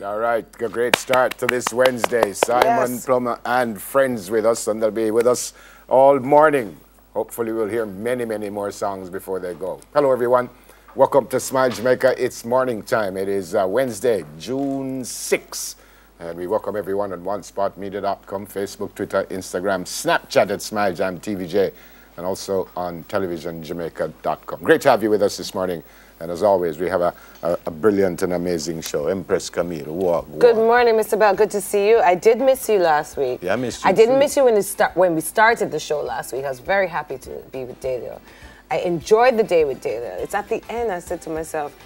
All right, a great start to this Wednesday. Simon Plummer and friends with us, and they'll be with us all morning. Hopefully we'll hear many, many more songs before they go. Hello, everyone. Welcome to Smile Jamaica. It's morning time. It is Wednesday, June 6th. And we welcome everyone on OneSpotMedia.com, Facebook, Twitter, Instagram, Snapchat at SmileJamTVJ, and also on TelevisionJamaica.com. Great to have you with us this morning. And as always, we have a brilliant and amazing show. Empress Camille, walk. Good morning, Mr. Bell. Good to see you. I did miss you last week. Yeah, I missed you. I didn't miss you when we started the show last week. I was very happy to be with Delio. I enjoyed the day with Delio. It's at the end, I said to myself,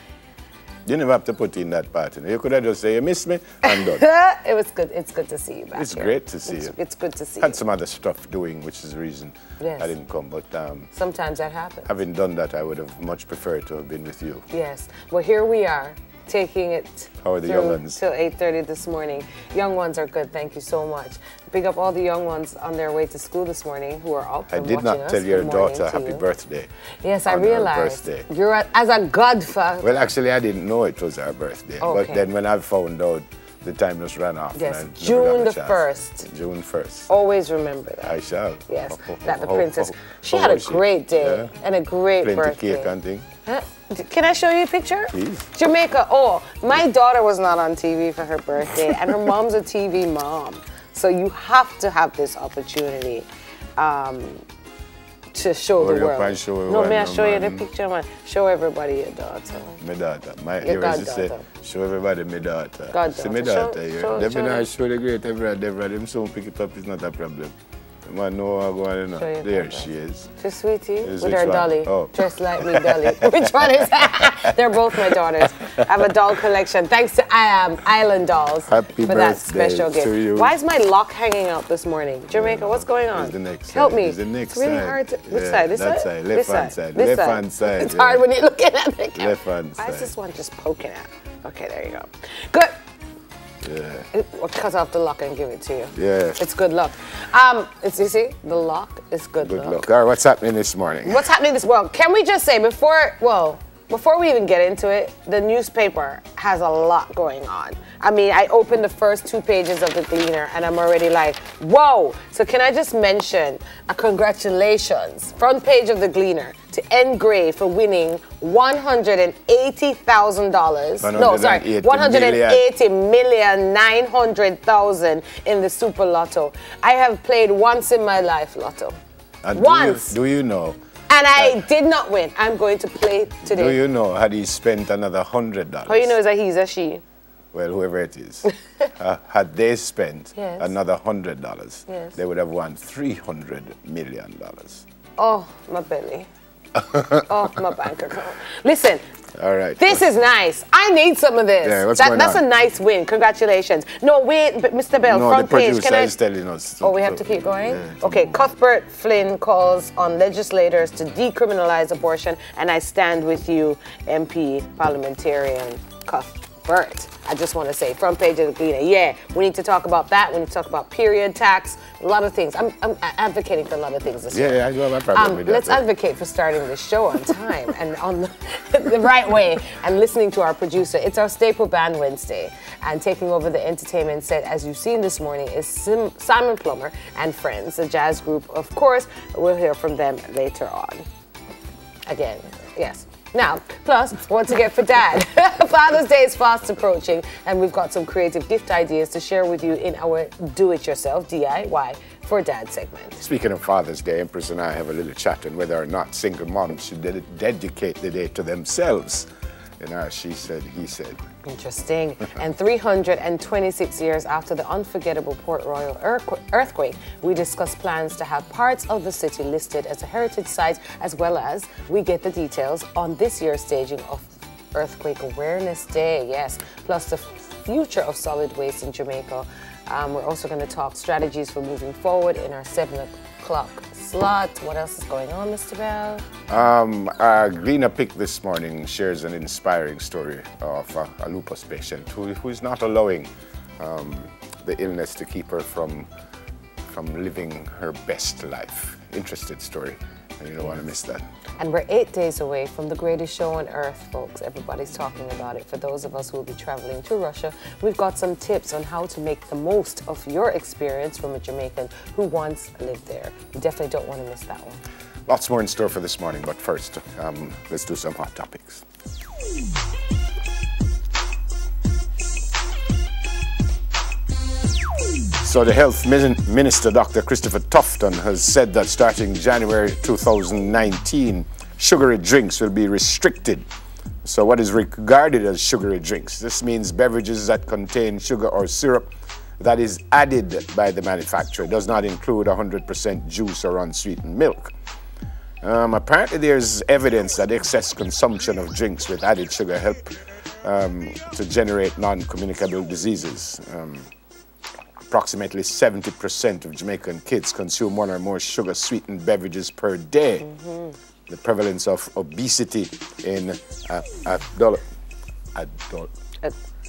you never have to put in that part. You could have just say, you miss me, and done. It was good. It's good to see you back It's here. great to see you. It's good to see you. Had some other stuff doing, which is the reason I didn't come. But sometimes that happens. having done that, I would have much preferred to have been with you. Yes. Well, here we are, taking it How are the young ones? till 8:30 this morning. Young ones are good. Thank you so much. Big up all the young ones on their way to school this morning who are up. I did not tell your daughter happy birthday. Yes, I on her realized. birthday. You're as a godfather. Well, actually, I didn't know it was her birthday. Okay. But then when I found out, the time just ran off. Yes, and I never June got the a chance. 1st. June 1st. Always remember that. I shall. Yes, Oh, that the oh, princess. oh, She oh, had a was she? great day Yeah. and a great Plenty birthday. cake and thing. Huh? Can I show you a picture? Please. Jamaica. Oh, my daughter was not on TV for her birthday, and her mom's a TV mom. So you have to have this opportunity to show the Hurry up world. and show No, everyone, may I no, show you the man. picture, man? Show everybody your daughter. My daughter. Your You say, goddaughter. show everybody my daughter. Goddaughter. See my Show- daughter here. show- Them show when I them. show the great Deborah, them soon pick it up, it's not a problem. The man know how I go on, you know. Show your There daughter. she is. She's sweetie Is with which her one? dolly, Oh. dressed like me dolly. Which one is that? They're both my daughters. I have a doll collection. Thanks to Island Dolls Happy for that birthday special gift. to you. Why is my lock hanging out this morning? Jamaica, what's going on? It's the next Help side. me. It's the next It's really side. hard to. Which Yeah, side? This that side? side. This Left-hand side. This Left-hand side, It's yeah. hard when you're looking at the camera. Left-hand Why is side. this one just poking out? Okay, there you go. Good. Yeah. We'll cut off the lock and give it to you. Yeah. It's good luck. You see, the lock is good Good luck. luck. All right, what's happening this morning? What's happening this world? Can we just say before we even get into it, the newspaper has a lot going on. I mean, I opened the first 2 pages of the Gleaner and I'm already like, whoa. So can I just mention a congratulations, front page of the Gleaner, to N. Gray for winning $180,000. No, sorry, 180,900,000 in the Super Lotto. I have played once in my life, Lotto. And Once. Do you know? And I did not win. I'm going to play today. Do you know, had he spent another $100? How you know is a he's a she? Well, whoever it is, had they spent Yes. another $100, Yes. they would have won $300 million. Oh, my belly. Oh, my bank account. Listen, All right. this is nice. I need some of this. Yeah, what's going That's on? a nice win. Congratulations. No, wait, but Mr. Bell, No, front the page. producer is telling us. Oh, we have to keep going? Yeah. Okay, Cuthbert Flynn calls on legislators to decriminalize abortion, and I stand with you, MP parliamentarian Cuthbert. I just want to say, front page of the Gleaner. Yeah, we need to talk about that. We need to talk about period tax, a lot of things. I'm advocating for a lot of things this year. Yeah, I don't have a problem with that. Let's advocate for starting the show on time and on the right way and listening to our producer. It's our Staple Band Wednesday, and taking over the entertainment set, as you've seen this morning, is Simon Plummer and Friends, a jazz group. Of course, we'll hear from them later on. Again, yes. Now, plus, what to get for Dad. Father's Day is fast approaching, and we've got some creative gift ideas to share with you in our Do-It-Yourself, DIY, for Dad segment. Speaking of Father's Day, Empress and I have a little chat on whether or not single moms should dedicate the day to themselves. And she said, he said. Interesting. And 326 years after the unforgettable Port Royal earthquake, we discuss plans to have parts of the city listed as a heritage site, as well as we get the details on this year's staging of Earthquake Awareness Day. Yes, plus the future of solid waste in Jamaica. We're also going to talk strategies for moving forward in our 7 o'clock slot. What else is going on, Mr. Bell? Our Gleaner pick this morning shares an inspiring story of a lupus patient who is not allowing the illness to keep her from living her best life. Interesting story. and you don't want to miss that. And we're 8 days away from the greatest show on earth, folks. Everybody's talking about it. For those of us who will be traveling to Russia, we've got some tips on how to make the most of your experience from a Jamaican who once lived there. You definitely don't want to miss that one. Lots more in store for this morning, but first, let's do some hot topics. So the Health Minister, Dr. Christopher Tufton, has said that starting January 2019, sugary drinks will be restricted. So what is regarded as sugary drinks? This means beverages that contain sugar or syrup that is added by the manufacturer. It does not include 100% juice or unsweetened milk. Apparently there's evidence that excess consumption of drinks with added sugar help to generate non-communicable diseases. Approximately 70% of Jamaican kids consume one or more sugar-sweetened beverages per day. Mm-hmm. The prevalence of obesity in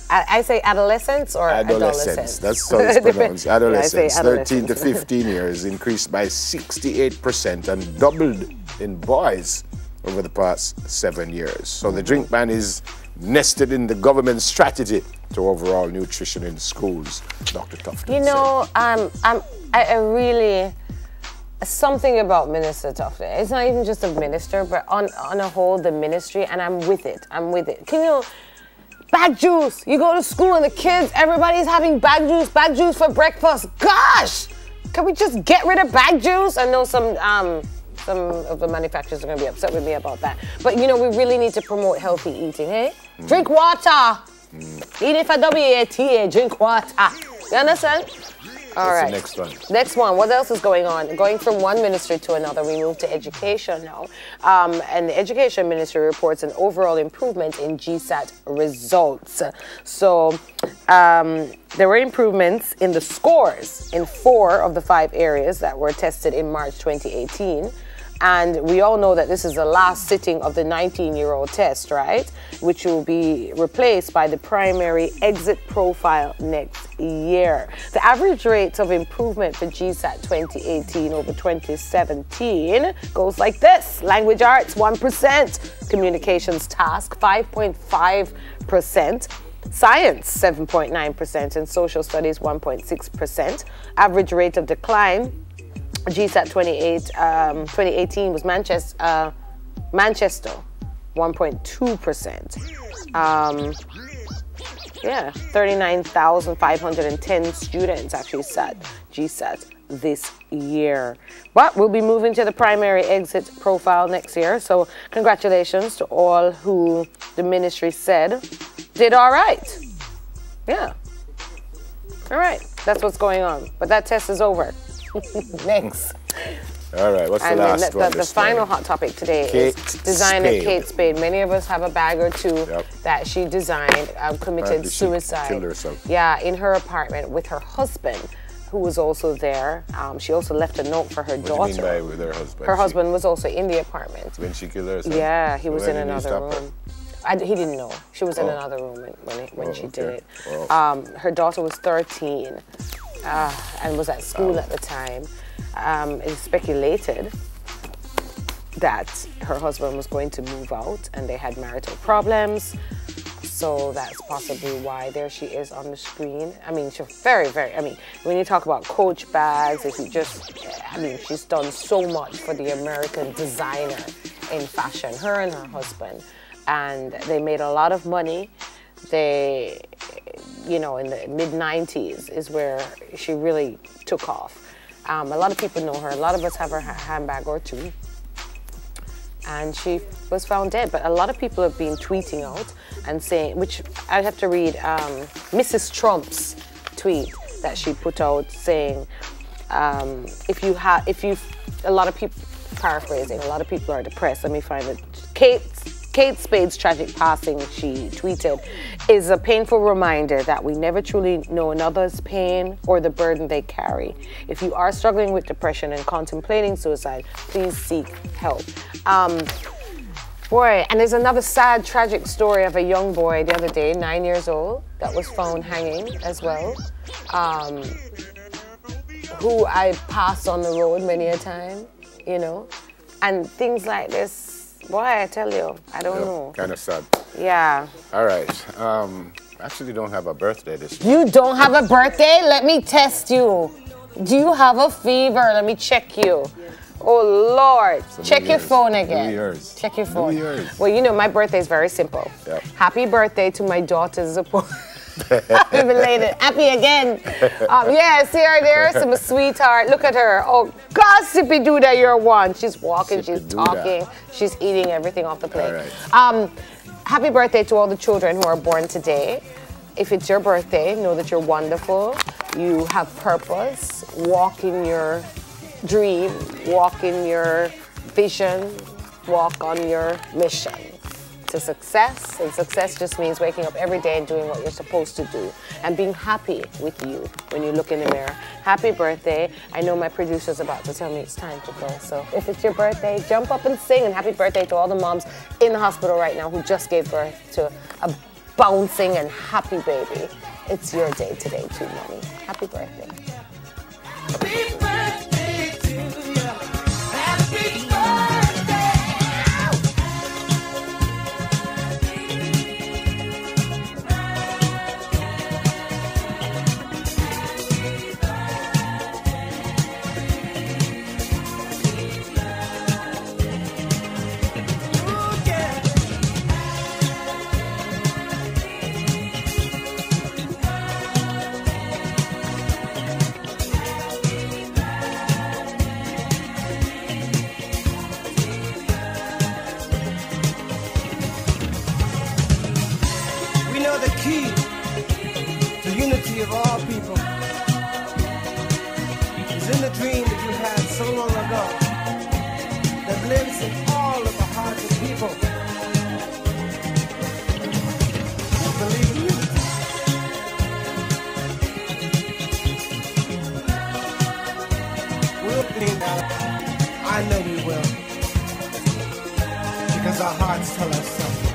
I say adolescents or adolescents? That's how it's pronounced. Adolescents, 13 to 15 years, increased by 68% and doubled in boys over the past 7 years. So the drink ban is nested in the government strategy to overall nutrition in schools, Dr. Tufton. You know, I really, something about Minister Tufton. It's not even just a minister, but on a whole, the ministry, and I'm with it. Can you, bag juice. You go to school and the kids, everybody's having bag juice for breakfast. Gosh, can we just get rid of bag juice? I know some of the manufacturers are going to be upset with me about that. But, you know, we really need to promote healthy eating, hey? Drink water. Eat it for WATA, drink water. You understand? All right. What's the next one? Next one. What else is going on? Going from one ministry to another, we move to education now. And the education ministry reports an overall improvement in GSAT results. So there were improvements in the scores in 4 of the 5 areas that were tested in March 2018. And we all know that this is the last sitting of the 19-year-old test, right? Which will be replaced by the primary exit profile next year. The average rate of improvement for GSAT 2018 over 2017 goes like this. Language arts, 1%. Communications task, 5.5%. Science, 7.9%. And social studies, 1.6%. Average rate of decline, GSAT 2018 was Manchester, 1.2%. Yeah, 39,510 students actually sat GSAT this year. But we'll be moving to the primary exit profile next year. So congratulations to all who the ministry said did all right. Yeah. All right, that's what's going on. But that test is over. Next. All right, what's the last one? The final hot topic today is designer Kate Spade. Many of us have a bag or two that she designed, committed suicide. She killed herself. Yeah, in her apartment with her husband, who was also there. She also left a note for her daughter. What do you mean by with her husband? Her husband was also in the apartment. When she killed herself? Yeah, he was in another room. He didn't know. She was in another room when she did it. Wow. Her daughter was 13. And was at school at the time. It's speculated that her husband was going to move out and they had marital problems. So that's possibly why there she is on the screen. I mean, she's very, very, when you talk about Coach bags, she's done so much for the American designer in fashion, her and her husband. And they made a lot of money. They, in the mid-90s is where she really took off. A lot of people know her. A lot of us have her handbag or two. And she was found dead. But a lot of people have been tweeting out and saying, which I have to read Mrs. Trump's tweet that she put out saying, a lot of people, paraphrasing, a lot of people are depressed. Let me find it. Kate Spade's tragic passing, she tweeted, is a painful reminder that we never truly know another's pain or the burden they carry. If you are struggling with depression and contemplating suicide, please seek help. Boy, and there's another sad, tragic story of a young boy the other day, 9 years old, that was found hanging as well, who I passed on the road many a time, And things like this, boy, I tell you, I don't know. Kind of sad. Yeah. All right. Actually don't have a birthday this week. You don't have a birthday? Let me test you. Do you have a fever? Let me check you. Oh, Lord. Check your phone again. New Year's. Check your phone. New Year's. Well, you know, my birthday is very simple. Yep. Happy birthday to my daughter, Zippo. Happy belated. Happy again. Yeah, see her there? Some sweetheart. Look at her. Oh, gossipy Duda, you're one. She's walking, she's talking, she's eating everything off the plate. All right. Happy birthday to all the children who are born today. If it's your birthday, know that you're wonderful. You have purpose. Walk in your dream. Walk in your vision. Walk on your mission to success. And success just means waking up every day and doing what you're supposed to do and being happy with you when you look in the mirror. Happy birthday. I know my producer's about to tell me it's time to go. So if it's your birthday, jump up and sing. And happy birthday to all the moms in the hospital right now who just gave birth to a bouncing and happy baby. It's your day today too, mommy. Happy birthday. Happy birthday to you. Happy birthday. The key to unity of all people is in the dream that you had so long ago that lives in all of the hearts of people who believe in unity. We'll bring that. I know we will, because our hearts tell us something.